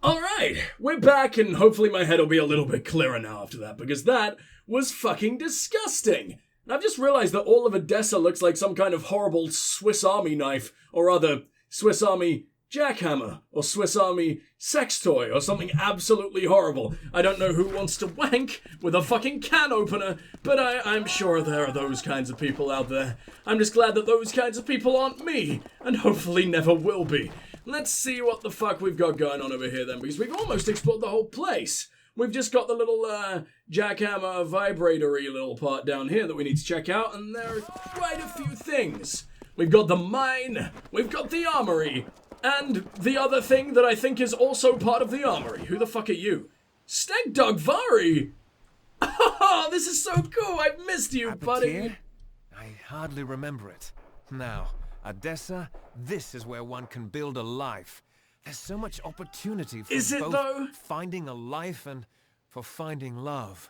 Alright, we're back, and hopefully my head will be a little bit clearer now after that, because that was fucking disgusting. And I've just realized that all of Edessa looks like some kind of horrible Swiss Army knife, or rather, Swiss Army jackhammer, or Swiss Army sex toy, or something absolutely horrible. I don't know who wants to wank with a fucking can opener, but I'm sure there are those kinds of people out there. I'm just glad that those kinds of people aren't me, and hopefully never will be. Let's see what the fuck we've got going on over here then, because we've almost explored the whole place. We've just got the little jackhammer vibratory little part down here that we need to check out, and there are quite a few things. We've got the mine, we've got the armory, and the other thing that I think is also part of the armory. Who the fuck are you? Steg Dog Vari! Oh, this is so cool! I've missed you, buddy! I hardly remember it. Now, Edessa, this is where one can build a life. There's so much opportunity for both finding a life and for finding love.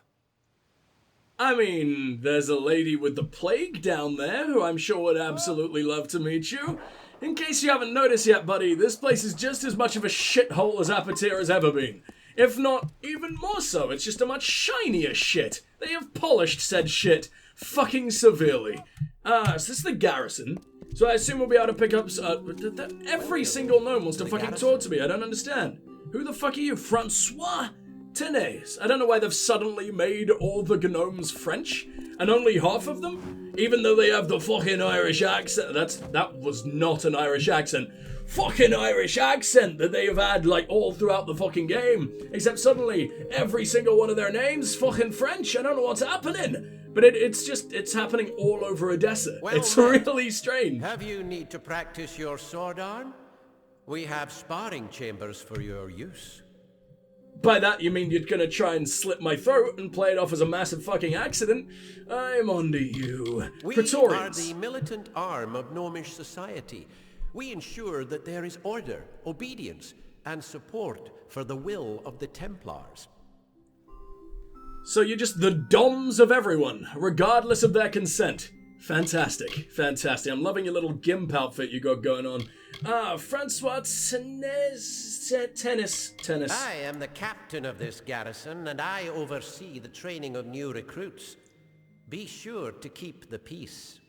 I mean, there's a lady with the plague down there who I'm sure would absolutely love to meet you. In case you haven't noticed yet, buddy, this place is just as much of a shithole as Apatir has ever been. If not, even more so. It's just a much shinier shit. They have polished said shit fucking severely. So this is the garrison. So I assume we'll be able to pick up... every single gnome wants to fucking talk to me. I don't understand. Who the fuck are you? Francois Tenez. I don't know why they've suddenly made all the gnomes French. And only half of them? Even though they have the fucking Irish accent. That was not an Irish accent. Fucking Irish accent that they have had, like, all throughout the fucking game. Except suddenly, every single one of their names fucking French. I don't know what's happening. But it's happening all over Edessa. Well, it's really strange. Have you need to practice your sword arm? We have sparring chambers for your use. By that you mean you're gonna try and slit my throat and play it off as a massive fucking accident? I'm onto you. We Praetorians. are the militant arm of gnomish society. We ensure that there is order, obedience, and support for the will of the Templars. So you're just the doms of everyone, regardless of their consent. Fantastic, fantastic. I'm loving your little gimp outfit you got going on. Francois Tennis. I am the captain of this garrison, and I oversee the training of new recruits. Be sure to keep the peace.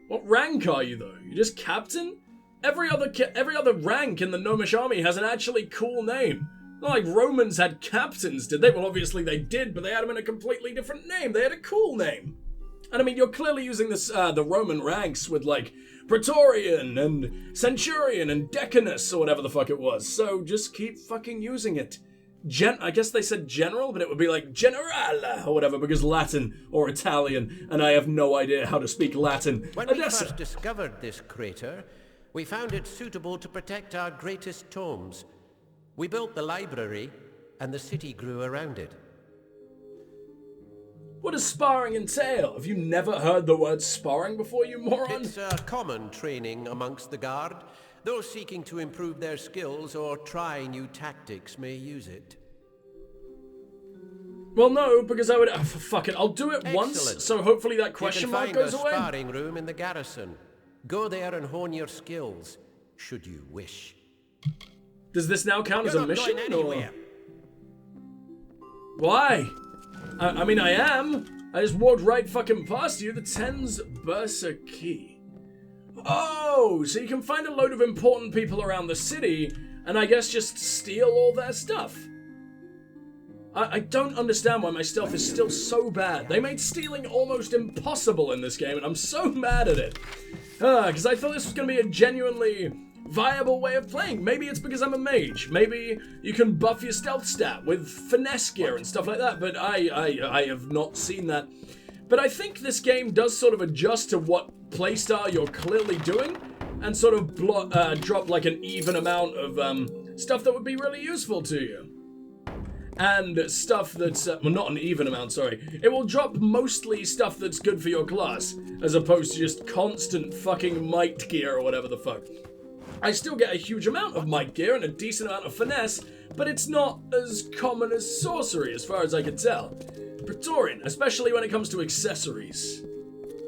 What rank are you, though? You're just captain? Every other rank in the Gnomish army has an actually cool name. Not like Romans had captains, did they? Well, obviously they did, but they had them in a completely different name. They had a cool name. And I mean, you're clearly using this, the Roman ranks with, like, Praetorian and Centurion and Decanus or whatever the fuck it was. So just keep fucking using it. I guess they said general, but it would be like generale or whatever, because Latin or Italian, and I have no idea how to speak Latin. When we first discovered this crater, we found it suitable to protect our greatest tomes. We built the library, and the city grew around it. What does sparring entail? Have you never heard the word sparring before, you moron? It's a common training amongst the guard. Those seeking to improve their skills or try new tactics may use it. Well, no, because I would... fuck it, I'll do it once, so hopefully that question mark goes away. You can find a sparring room in the garrison. Go there and hone your skills, should you wish. Does this now count as a mission, or...? Why? I mean, I am. I just walked right fucking past you. The Tens Berserkey. Oh, so you can find a load of important people around the city, and I guess just steal all their stuff. I don't understand why my stealth is still so bad. They made stealing almost impossible in this game, and I'm so mad at it. Because I thought this was going to be a genuinely viable way of playing. Maybe it's because I'm a mage. Maybe you can buff your stealth stat with finesse gear and stuff like that, but I have not seen that. But I think this game does sort of adjust to what playstyle you're clearly doing, and sort of drop like an even amount of stuff that would be really useful to you. And stuff that's, well, not an even amount, sorry. It will drop mostly stuff that's good for your class, as opposed to just constant fucking might gear or whatever the fuck. I still get a huge amount of might gear and a decent amount of finesse, but it's not as common as sorcery, as far as I can tell. Praetorian, especially when it comes to accessories.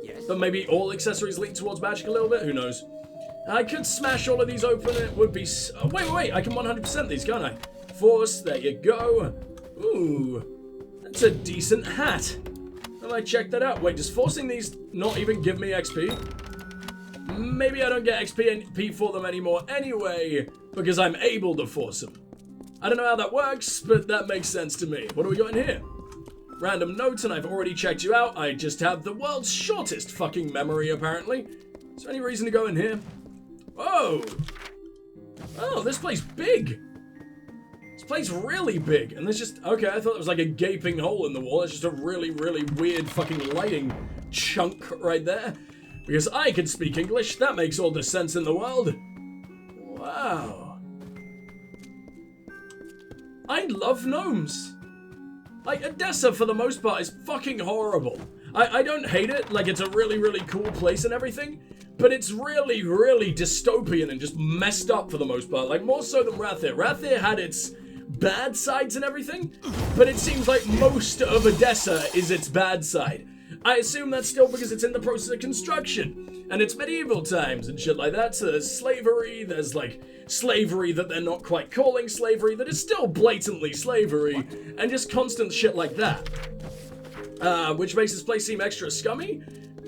Yes. But maybe all accessories lean towards magic a little bit, who knows? I could smash all of these open. It would be... Oh, wait. I can 100% these, can't I? Force, there you go. Ooh, that's a decent hat. I might check that out. Wait, does forcing these not even give me XP? Maybe I don't get XP for them anymore anyway, because I'm able to force them. I don't know how that works, but that makes sense to me. What do we got in here? Random notes, and I've already checked you out. I just have the world's shortest fucking memory, apparently. Is there any reason to go in here? Oh! Oh, this place big! This place really big, and there's just... Okay, I thought it was like a gaping hole in the wall. It's just a really, really weird fucking lighting chunk right there. Because I can speak English, that makes all the sense in the world. Wow. I love gnomes. Like, Odessa, for the most part, is fucking horrible. I don't hate it, like, it's a really, really cool place and everything, but it's really, really dystopian and just messed up for the most part, like, more so than Rathir. Rathir had its bad sides and everything, but it seems like most of Odessa is its bad side. I assume that's still because it's in the process of construction, and it's medieval times and shit like that, so there's slavery, there's, like, slavery that they're not quite calling slavery, that is still blatantly slavery, and just constant shit like that. Which makes this place seem extra scummy,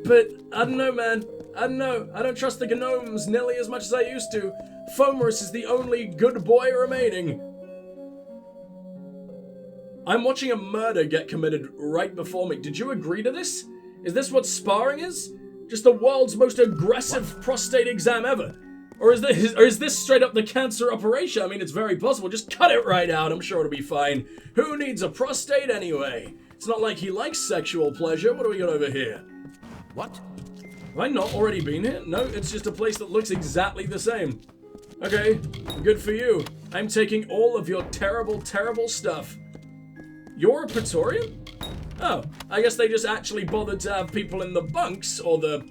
but I don't know, man. I don't know. I don't trust the gnomes nearly as much as I used to. Fomorus is the only good boy remaining. I'm watching a murder get committed right before me. Did you agree to this? Is this what sparring is? Just the world's most aggressive prostate exam ever? Or is this straight up the cancer operation? I mean, it's very possible. Just cut it right out. I'm sure it'll be fine. Who needs a prostate anyway? It's not like he likes sexual pleasure. What do we got over here? What? Have I not already been here? No, it's just a place that looks exactly the same. Okay, good for you. I'm taking all of your terrible, terrible stuff. You're a Praetorian? Oh, I guess they just actually bothered to have people in the bunks, or the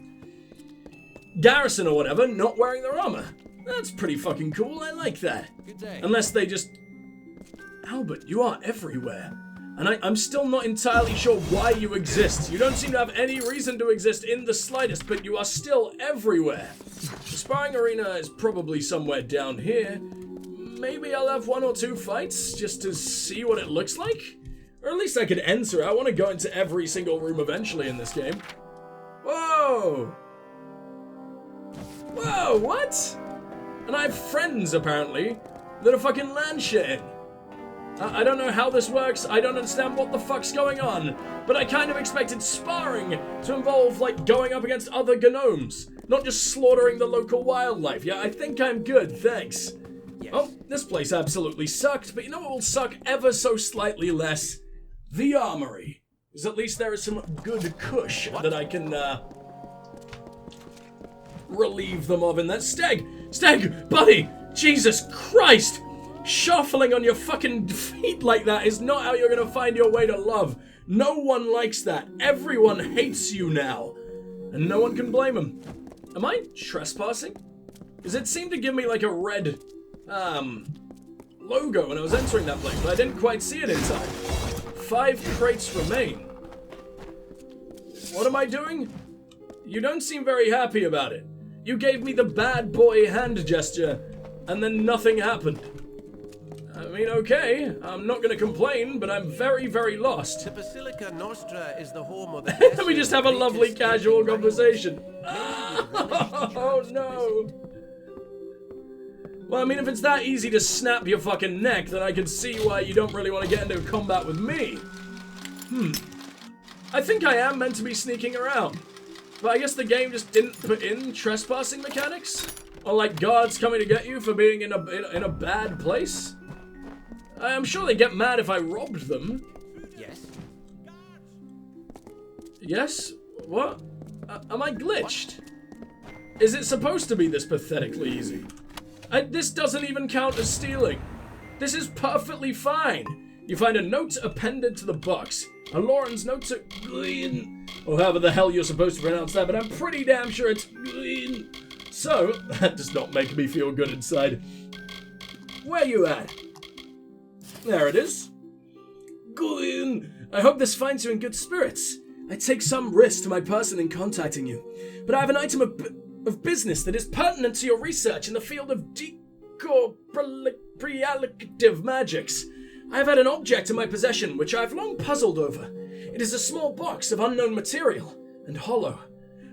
garrison or whatever, not wearing their armor. That's pretty fucking cool, I like that. Good day. Unless they just... Albert, you are everywhere. And I'm still not entirely sure why you exist. You don't seem to have any reason to exist in the slightest, but you are still everywhere. The sparring arena is probably somewhere down here. Maybe I'll have 1 or 2 fights, just to see what it looks like? Or at least I could enter. I want to go into every single room eventually in this game. Whoa! Whoa, what? And I have friends, apparently, that are fucking land shitting. I don't know how this works, I don't understand what the fuck's going on, but I kind of expected sparring to involve, like, going up against other gnomes, not just slaughtering the local wildlife. Yeah, I think I'm good, thanks. Yes. Oh, this place absolutely sucked, but you know what will suck ever so slightly less? The armory. Because at least there is some good kush that I can, relieve them of in that. Stag, buddy, Jesus Christ! Shuffling on your fucking feet like that is not how you're gonna find your way to love. No one likes that. Everyone hates you now. And no one can blame them. Am I trespassing? Because it seemed to give me like a red, logo when I was entering that place, but I didn't quite see it in time. 5 crates remain. What am I doing? You don't seem very happy about it. You gave me the bad boy hand gesture, and then nothing happened. I mean, okay, I'm not gonna complain, but I'm very, very lost. The Basilica Nostra is the home of the Let me just have a lovely casual conversation. Oh, no. Well, I mean, if it's that easy to snap your fucking neck, then I can see why you don't really want to get into combat with me. I think I am meant to be sneaking around. But I guess the game just didn't put in trespassing mechanics? Or like guards coming to get you for being in a bad place? I'm sure they get mad if I robbed them. Yes. Yes? What? Am I glitched? Is it supposed to be this pathetically easy? This doesn't even count as stealing. This is perfectly fine. You find a note appended to the box. A Lauren's note to... or however the hell you're supposed to pronounce that, but I'm pretty damn sure it's... So, that does not make me feel good inside. Where you at? There it is. I hope this finds you in good spirits. I take some risk to my person in contacting you, but I have an item of... of business that is pertinent to your research in the field of decorporealicative magics. I have had an object in my possession which I have long puzzled over. It is a small box of unknown material and hollow.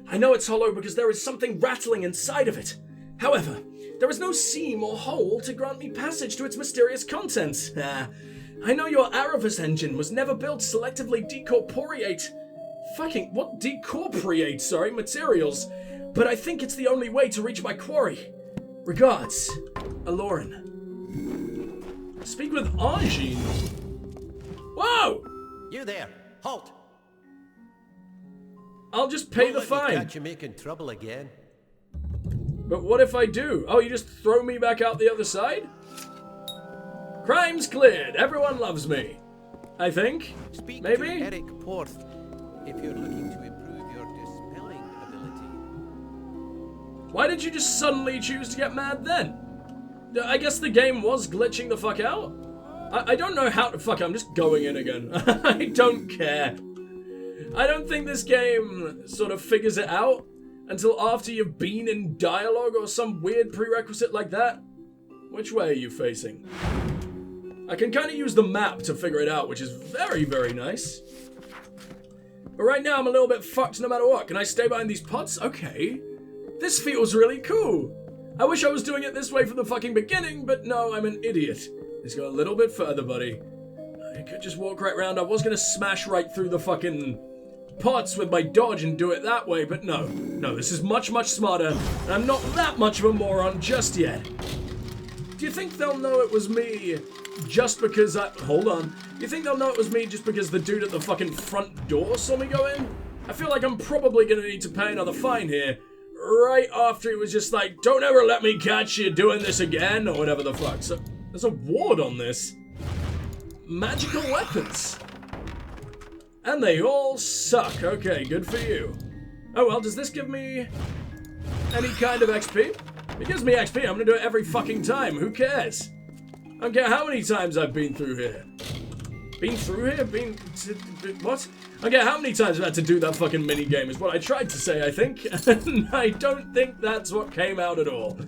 I know it's hollow because there is something rattling inside of it. However, there is no seam or hole to grant me passage to its mysterious contents. I know your Aravus engine was never built to selectively decorporeate materials, but I think it's the only way to reach my quarry. Regards, Aloran. Speak with Arjin. Whoa! You there! Halt! I'll just pay the Don't let me fine. catch you making trouble again. But what if I do? Oh, you just throw me back out the other side? Crime's cleared. Everyone loves me. I think. Speak Maybe? to Eric Porth if you're looking to improve your dispelling ability. Why did you just suddenly choose to get mad then? I guess the game was glitching the fuck out. I don't know how to... Fuck, I'm just going in again. I don't care. I don't think this game sort of figures it out until after you've been in dialogue or some weird prerequisite like that. Which way are you facing? I can kind of use the map to figure it out, which is very, very nice. But right now I'm a little bit fucked no matter what. Can I stay behind these pots? Okay. This feels really cool. I wish I was doing it this way from the fucking beginning, but no, I'm an idiot. Let's go a little bit further, buddy. I could just walk right round. I was going to smash right through the fucking pots with my dodge and do it that way, but no. No, this is much, much smarter, and I'm not that much of a moron just yet. Do you think they'll know it was me just because Hold on. Do you think they'll know it was me just because the dude at the fucking front door saw me go in? I feel like I'm probably going to need to pay another fine here. Right after he was just like, don't ever let me catch you doing this again, or whatever the fuck. So, there's a ward on this. Magical weapons. And they all suck. Okay, good for you. Oh well, does this give me any kind of XP? If it gives me XP, I'm gonna do it every fucking time. Who cares? I don't care how many times I've been through here. What? I don't care how many times I've had to do that fucking mini-game is what I tried to say, I think. And I don't think that's what came out at all.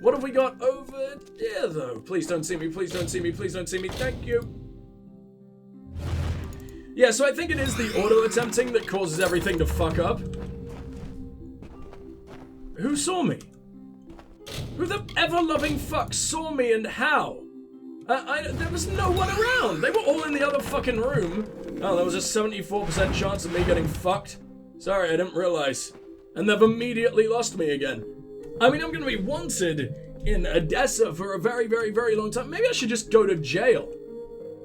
What have we got over here, though? Please don't see me, please don't see me, please don't see me. Thank you. Yeah, so I think it is the auto-attempting that causes everything to fuck up. Who saw me? Who the ever-loving fuck saw me and how? There was no one around. They were all in the other fucking room. Oh, there was a 74% chance of me getting fucked. Sorry, I didn't realize. And they've immediately lost me again. I mean, I'm gonna be wanted in Odessa for a very, very, very long time. Maybe I should just go to jail.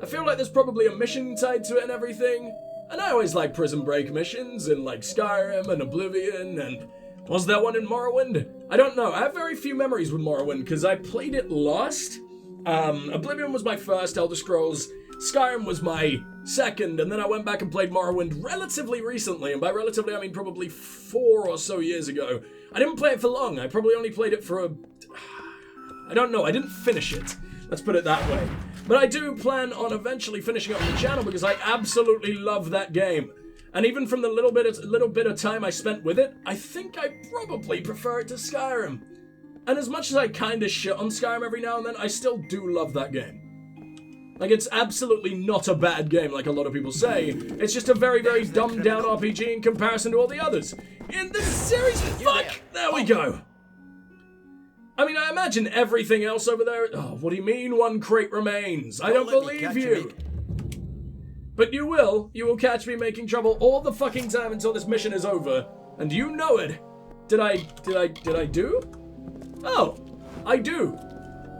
I feel like there's probably a mission tied to it and everything. And I always like prison break missions in like Skyrim and Oblivion and... Was there one in Morrowind? I don't know. I have very few memories with Morrowind because I played it last. Oblivion was my first Elder Scrolls, Skyrim was my second, and then I went back and played Morrowind relatively recently, and by relatively I mean probably 4 or so years ago. I didn't play it for long, I probably only played it for I don't know, I didn't finish it. Let's put it that way. But I do plan on eventually finishing it on the channel because I absolutely love that game. And even from the little bit of time I spent with it, I think I probably prefer it to Skyrim. And as much as I kinda shit on Skyrim every now and then, I still do love that game. Like, it's absolutely not a bad game, like a lot of people say. It's just a very, very dumbed-down RPG in comparison to all the others. In this series, fuck! There we go! I mean, I imagine everything else over there... Oh, what do you mean one crate remains? I don't believe you! But you will. You will catch me making trouble all the fucking time until this mission is over. And you know it. Did I do? Oh, I do.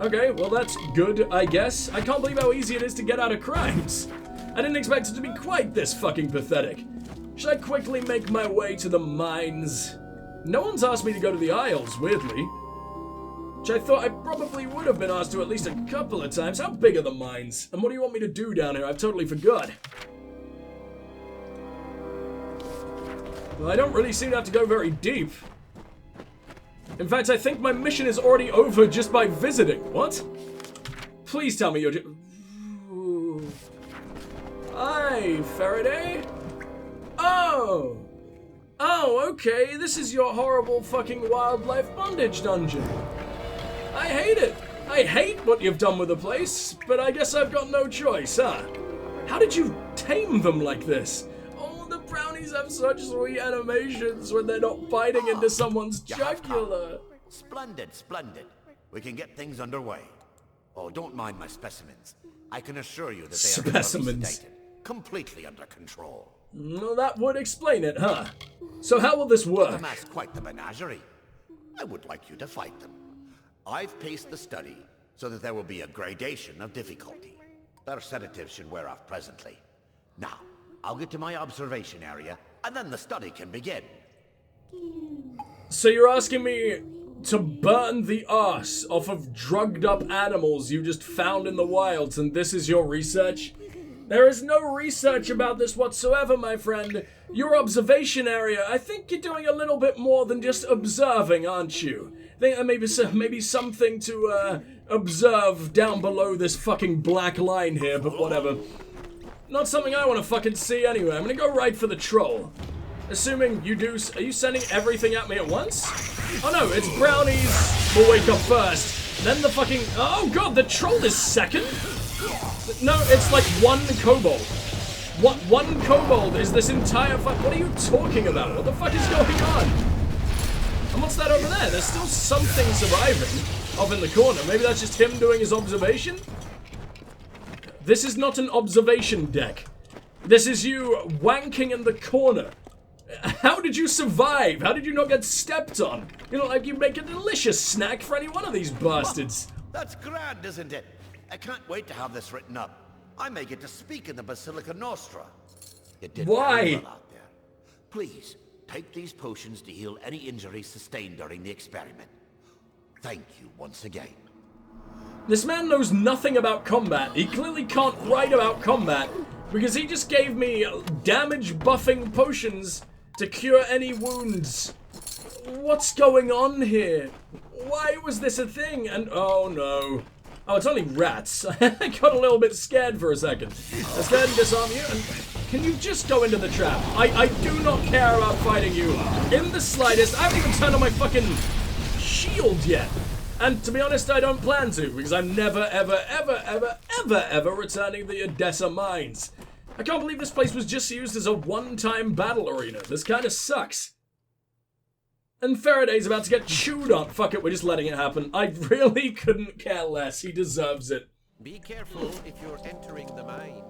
Okay, well that's good, I guess. I can't believe how easy it is to get out of crimes. I didn't expect it to be quite this fucking pathetic. Should I quickly make my way to the mines? No one's asked me to go to the Isles, weirdly. Which I thought I probably would have been asked to at least a couple of times. How big are the mines? And what do you want me to do down here? I've totally forgot. Well, I don't really seem to have to go very deep. In fact, I think my mission is already over just by visiting. What? Please tell me you're Hi, Faraday. Oh! Oh, okay, this is your horrible fucking wildlife bondage dungeon. I hate it. I hate what you've done with the place, but I guess I've got no choice, huh? How did you tame them like this? Oh, the brownies have such sweet animations when they're not biting into someone's jugular. Splendid, splendid. We can get things underway. Oh, don't mind my specimens. I can assure you that they are Specimens. completely under control. Well, that would explain it, huh? So how will this work? That's quite the menagerie. I would like you to fight them. I've paced the study so that there will be a gradation of difficulty. Their sedatives should wear off presently. Now, I'll get to my observation area, and then the study can begin. So you're asking me to burn the arse off of drugged up animals you just found in the wilds, and this is your research? There is no research about this whatsoever, my friend. Your observation area, I think you're doing a little bit more than just observing, aren't you? I think there may be something to observe down below this fucking black line here, but whatever. Not something I want to fucking see anyway. I'm gonna go right for the troll. Assuming you do, are you sending everything at me at once? Oh no, it's brownies will wake up first, then the fucking, oh god, the troll is second? No, it's like one kobold. What, one kobold is this entire what are you talking about? What the fuck is going on? And what's that over there? There's still something surviving off in the corner. Maybe that's just him doing his observation? This is not an observation deck. This is you wanking in the corner. How did you survive? How did you not get stepped on? You know, like you make a delicious snack for any one of these bastards. That's grand, isn't it? I can't wait to have this written up. I may get to speak in the Basilica Nostra. You did very well out there. Please, take these potions to heal any injuries sustained during the experiment. Thank you once again. This man knows nothing about combat. He clearly can't write about combat because he just gave me damage buffing potions to cure any wounds. What's going on here? Why was this a thing? And oh no. Oh, it's only rats. I got a little bit scared for a second. Let's go ahead and disarm you, and can you just go into the trap? I do not care about fighting you in the slightest. I haven't even turned on my fucking shield yet. And to be honest, I don't plan to, because I'm never, ever, ever, ever, ever, ever returning the Odessa mines. I can't believe this place was just used as a one-time battle arena. This kind of sucks. And Faraday's about to get chewed up. Fuck it, we're just letting it happen. I really couldn't care less. He deserves it. Be careful if you're entering the mine.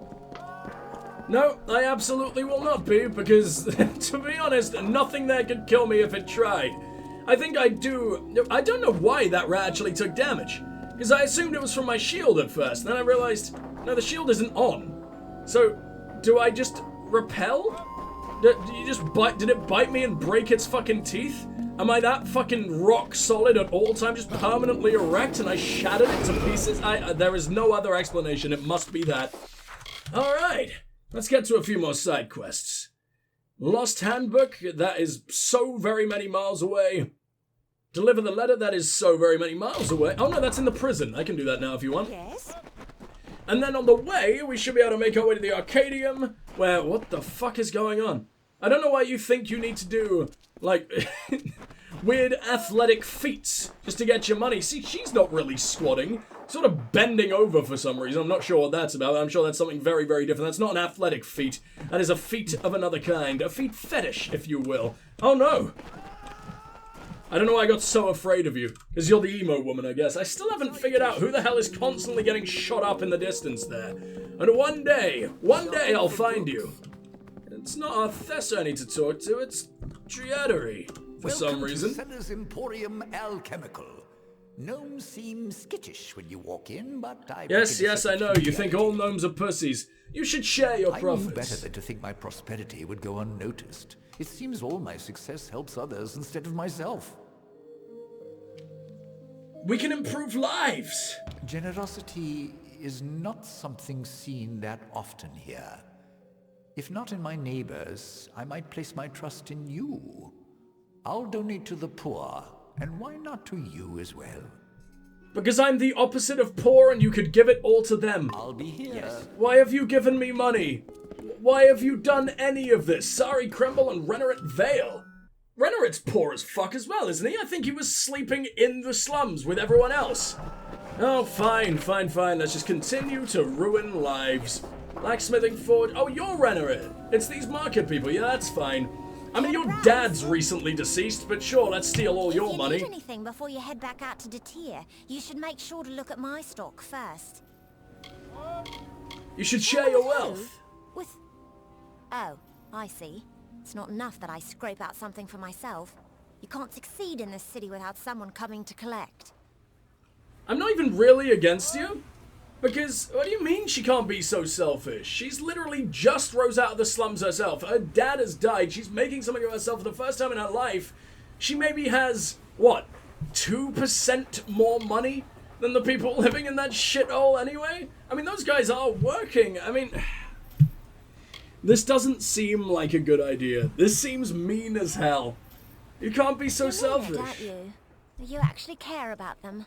No, I absolutely will not be, because, to be honest, nothing there could kill me if it tried. I think I don't know why that rat actually took damage, because I assumed it was from my shield at first, then I realized, no, the shield isn't on. So, do I just repel? Did it bite me and break its fucking teeth? Am I that fucking rock solid at all time, just permanently erect, and I shattered it to pieces? There is no other explanation, it must be that. Alright, let's get to a few more side quests. Lost Handbook, that is so very many miles away. Deliver the letter, that is so very many miles away. Oh no, that's in the prison. I can do that now if you want. Yes? And then on the way, we should be able to make our way to the Arcadium, where, what the fuck is going on? I don't know why you think you need to do, like, weird athletic feats just to get your money. See, she's not really squatting, sort of bending over for some reason. I'm not sure what that's about. I'm sure that's something very, very different. That's not an athletic feat. That is a feat of another kind. A feet fetish, if you will. Oh no! I don't know why I got so afraid of you. Because you're the emo woman, I guess. I still haven't figured out who the hell is constantly getting shot up in the distance there. And one day I'll find you. It's not Arthessa I need to talk to, it's Triadery, for some reason. Welcome to Seller's Emporium Alchemical. Gnomes seem skittish when you walk in, but I... Yes, I know. You think all gnomes are pussies. You should share your profits. I knew better than to think my prosperity would go unnoticed. It seems all my success helps others instead of myself. We can improve lives! Generosity is not something seen that often here. If not in my neighbors, I might place my trust in you. I'll donate to the poor, and why not to you as well? Because I'm the opposite of poor and you could give it all to them. I'll be here. Yes. Why have you given me money? Why have you done any of this? Sari Kremble and Renaret Vale. Renaret's poor as fuck as well, isn't he? I think he was sleeping in the slums with everyone else. Oh, fine. Let's just continue to ruin lives. Blacksmithing forge. Oh, you're Renaret. It's these market people. Yeah, that's fine. I mean, your dad's recently deceased, but sure, let's steal all your money. If you need anything before you head back out to Detir, you should make sure to look at my stock first. You should share your wealth. Oh, I see. It's not enough that I scrape out something for myself. You can't succeed in this city without someone coming to collect. I'm not even really against you. Because, what do you mean she can't be so selfish? She's literally just rose out of the slums herself. Her dad has died. She's making something of herself for the first time in her life. She maybe has, what, 2% more money than the people living in that shithole anyway? I mean, those guys are working. I mean, this doesn't seem like a good idea. This seems mean as hell. You can't be so selfish. Don't you? You actually care about them.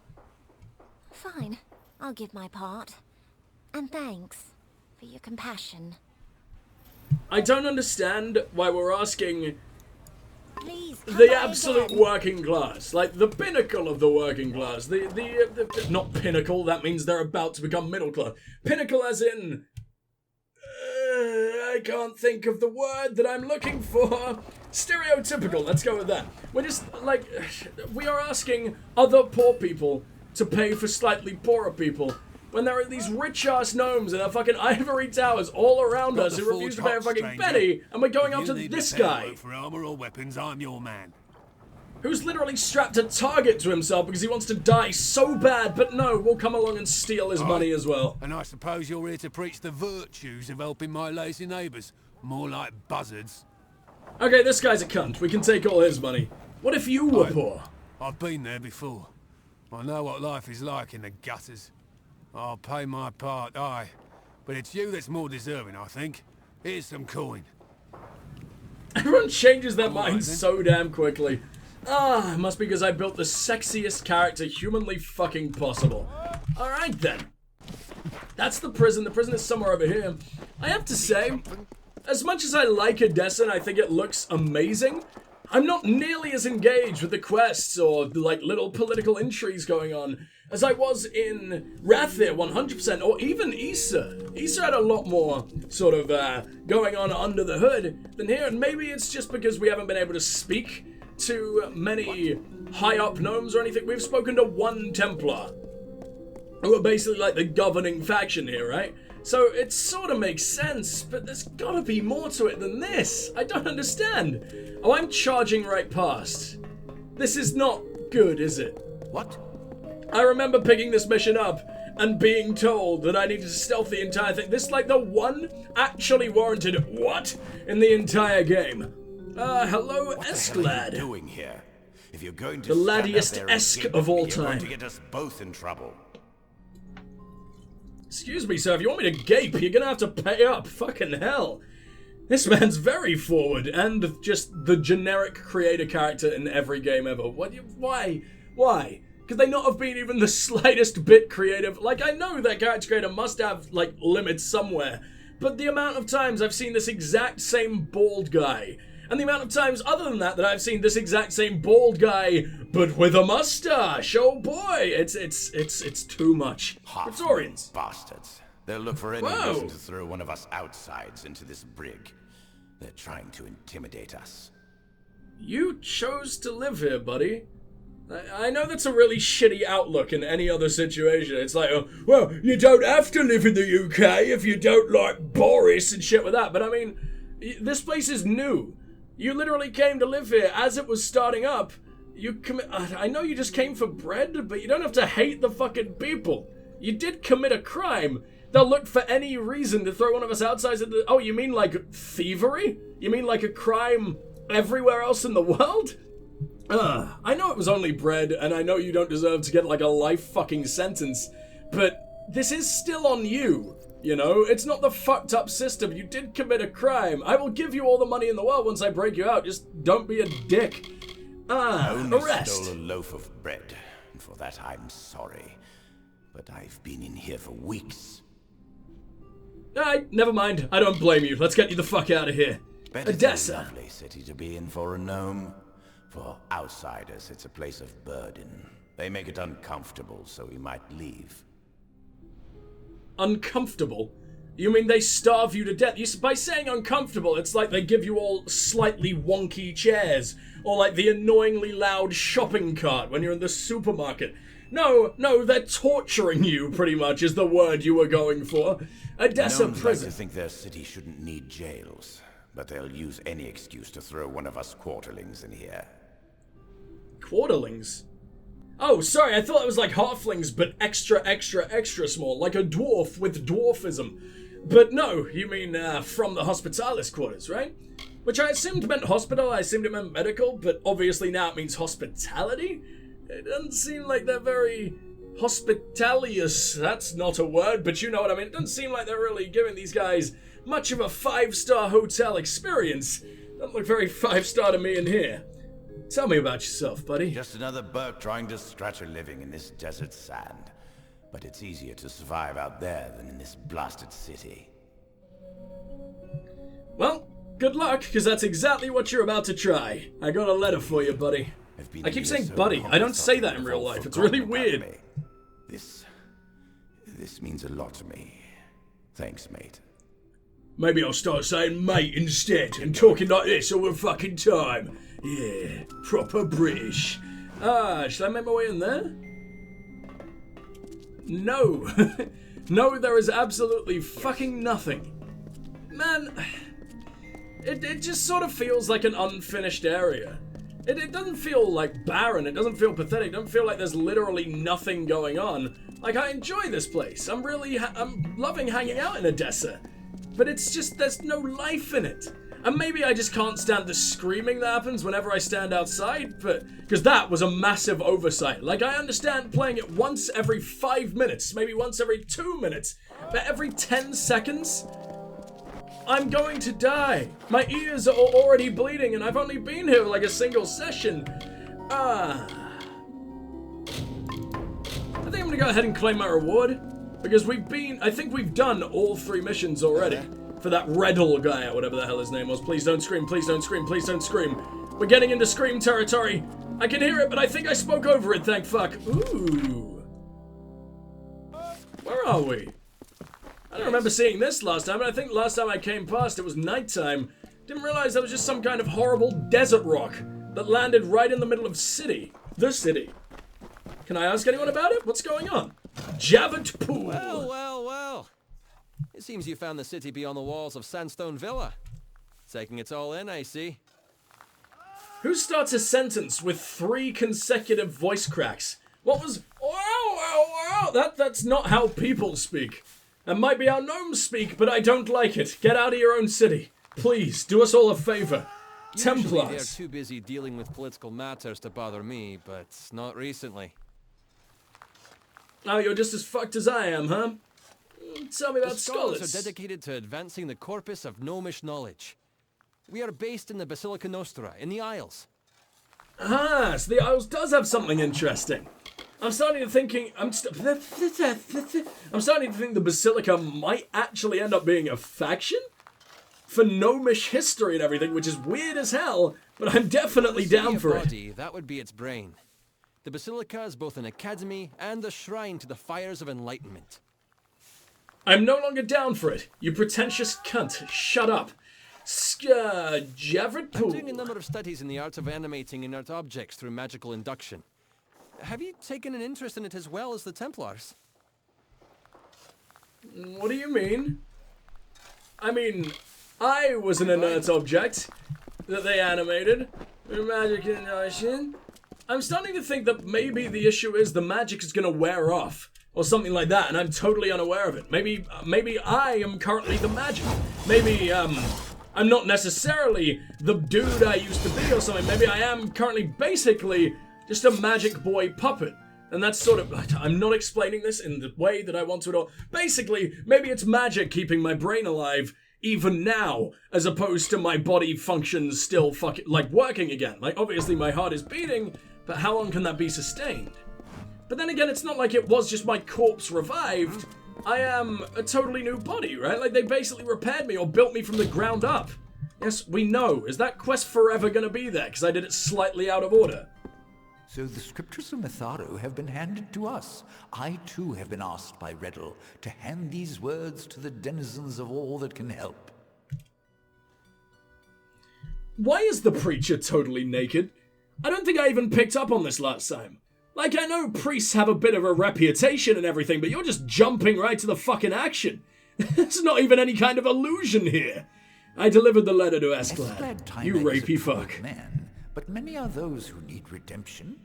Fine. I'll give my part. And thanks for your compassion. I don't understand why we're asking Please, the absolute working class, like the pinnacle of the working class. The not pinnacle, that means they're about to become middle class. Pinnacle as in, I can't think of the word that I'm looking for. Stereotypical, let's go with that. We're just, like, we are asking other poor people to pay for slightly poorer people, when there are these rich-ass gnomes in their fucking ivory towers all around us who refuse to pay a fucking penny, and we're going after this guy. For armor or weapons, I'm your man. Who's literally strapped a target to himself because he wants to die so bad, but no, we'll come along and steal his money as well. And I suppose you're here to preach the virtues of helping my lazy neighbours, more like buzzards. Okay, this guy's a cunt. We can take all his money. What if you were poor? I've been there before. I know what life is like in the gutters. I'll pay my part, aye. But it's you that's more deserving, I think. Here's some coin. Everyone changes their minds so damn quickly. Ah, must be because I built the sexiest character humanly fucking possible. Alright then. That's the prison. The prison is somewhere over here. I have to say, as much as I like Odessa and I think it looks amazing, I'm not nearly as engaged with the quests or the, like, little political intrigues going on as I was in Rathir 100%, or even Issa. Issa had a lot more sort of going on under the hood than here, and maybe it's just because we haven't been able to speak to many high-up gnomes or anything. We've spoken to one Templar, who are basically like the governing faction here, right? So it sort of makes sense, but there's gotta be more to it than this. I don't understand. Oh, I'm charging right past. This is not good, is it? What? I remember picking this mission up and being told that I needed to stealth the entire thing. This is like the one actually warranted what in the entire game. Hello, Esklad. What are you doing here? If you're going to the laddiest Esk of all time. You're going to get us both in trouble. Excuse me, sir, if you want me to gape, you're gonna have to pay up. Fucking hell. This man's very forward, and just the generic creator character in every game ever. Why? Why? Could they not have been even the slightest bit creative? Like, I know that character creator must have, like, limits somewhere, but the amount of times I've seen this exact same bald guy, and the amount of times other than that I've seen this exact same bald guy, but with a mustache, oh boy, it's too much. Praetorians. Bastards. They'll look for any reason to throw one of us outsides into this brig. They're trying to intimidate us. You chose to live here, buddy. I know that's a really shitty outlook in any other situation. It's like, oh, well, you don't have to live in the UK if you don't like Boris and shit with that. But I mean, this place is new. You literally came to live here as it was starting up. I know you just came for bread, but you don't have to hate the fucking people. You did commit a crime. They'll look for any reason to throw one of us outside of the... Oh, you mean like thievery? You mean like a crime everywhere else in the world? I know it was only bread, and I know you don't deserve to get like a life fucking sentence, but this is still on you, you know? It's not the fucked up system. You did commit a crime. I will give you all the money in the world once I break you out. Just don't be a dick. I only arrest. stole a loaf of bread, and for that I'm sorry. But I've been in here for weeks. Alright, never mind. I don't blame you. Let's get you the fuck out of here. It's a lovely city to be in for a gnome. For outsiders, it's a place of burden. They make it uncomfortable, so we might leave. Uncomfortable? You mean they starve you to death? By saying uncomfortable, it's like they give you all slightly wonky chairs, or like the annoyingly loud shopping cart when you're in the supermarket. No, they're torturing you, pretty much, is the word you were going for. Odessa Gnomes prison. Like to think their city shouldn't need jails, but they'll use any excuse to throw one of us quarterlings in here. Quarterlings? Oh, sorry, I thought it was like halflings, but extra, extra, extra small, like a dwarf with dwarfism. But no, you mean from the hospitalis quarters, right? Which I assumed meant hospital, I assumed it meant medical, but obviously now it means hospitality? It doesn't seem like they're very hospitalious. That's not a word, but you know what I mean. It doesn't seem like they're really giving these guys much of a 5-star hotel experience. Doesn't look very 5-star to me in here. Tell me about yourself, buddy. Just another Burke trying to scratch a living in this desert sand. But it's easier to survive out there than in this blasted city. Well, good luck, because that's exactly what you're about to try. I got a letter for you, buddy. I keep saying buddy. I don't say that in real life. It's really weird. This means a lot to me. Thanks, mate. Maybe I'll start saying mate instead and talking like this all the fucking time. Yeah, proper British. Should I make my way in there? No. No, there is absolutely fucking nothing. Man, it just sort of feels like an unfinished area. It doesn't feel like barren, it doesn't feel pathetic, it doesn't feel like there's literally nothing going on. Like, I enjoy this place. I'm loving hanging out in Odessa. But it's just, there's no life in it. And maybe I just can't stand the screaming that happens whenever I stand outside, because that was a massive oversight. Like, I understand playing it once every 5 minutes, maybe once every 2 minutes, but every 10 seconds, I'm going to die. My ears are already bleeding, and I've only been here like a single session. I think I'm gonna go ahead and claim my reward, because I think we've done all 3 missions already. For that Reddle guy, or whatever the hell his name was. Please don't scream, please don't scream, please don't scream. We're getting into scream territory. I can hear it, but I think I spoke over it, thank fuck. Ooh. Where are we? I don't remember seeing this last time, but I think last time I came past it was nighttime. Didn't realize that was just some kind of horrible desert rock that landed right in the middle of the city. Can I ask anyone about it? What's going on? Javert Pool. Well. It seems you found the city beyond the walls of Sandstone Villa. Taking it all in, I see. Who starts a sentence with 3 consecutive voice cracks? What was... Wow. That's not how people speak. That might be how gnomes speak, but I don't like it. Get out of your own city. Please, do us all a favor. Usually Templars. they're too busy dealing with political matters to bother me, but not recently. Oh, you're just as fucked as I am, huh? Tell me about The scholars scholars. are dedicated to advancing the corpus of gnomish knowledge. We are based in the Basilica Nostra, in the Isles. So the Isles does have something interesting. I'm starting to think the Basilica might actually end up being a faction? For gnomish history and everything, which is weird as hell, but I'm definitely down for it. That would be its brain. The Basilica is both an academy and a shrine to the fires of enlightenment. I'm no longer down for it. You pretentious cunt. Shut up. Javert Pool. I'm doing a number of studies in the art of animating inert objects through magical induction. Have you taken an interest in it as well as the Templars? What do you mean? I mean, I was an inert object that they animated. Magic induction. I'm starting to think that maybe the issue is the magic is gonna wear off. Or something like that, and I'm totally unaware of it. Maybe I am currently the magic. Maybe, I'm not necessarily the dude I used to be or something. Maybe I am currently basically just a magic boy puppet. And that's sort of, I'm not explaining this in the way that I want to at all. Basically, maybe it's magic keeping my brain alive even now, as opposed to my body functions still working again. Like, obviously my heart is beating, but how long can that be sustained? But then again, it's not like it was just my corpse revived. I am a totally new body, right? Like, they basically repaired me or built me from the ground up. Yes, we know. Is that quest forever gonna be there? Because I did it slightly out of order. So the scriptures of Mitharu have been handed to us. I too have been asked by Reddle to hand these words to the denizens of all that can help. Why is the preacher totally naked? I don't think I even picked up on this last time. Like, I know priests have a bit of a reputation and everything, but you're just jumping right to the fucking action. There's not even any kind of illusion here. I delivered the letter to Esclad. You rapey fuck. Man, but many are those who need redemption.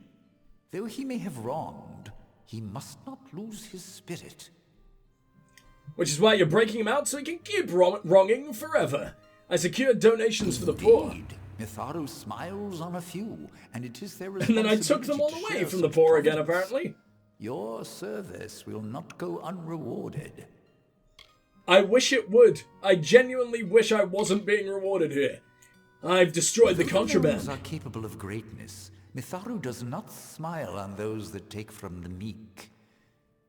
Though he may have wronged, he must not lose his spirit. Which is why you're breaking him out so he can keep wronging forever. I secured donations for the poor. Mitharu smiles on a few, and it is their And then I took them all away from the poor again, apparently. Your service will not go unrewarded. I wish it would. I genuinely wish I wasn't being rewarded here. I've destroyed the contraband. Are capable of greatness. Mitharu does not smile on those that take from the meek.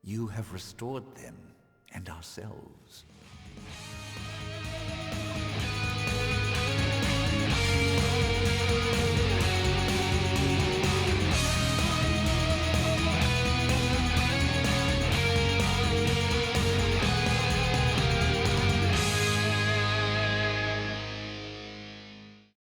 You have restored them, and ourselves.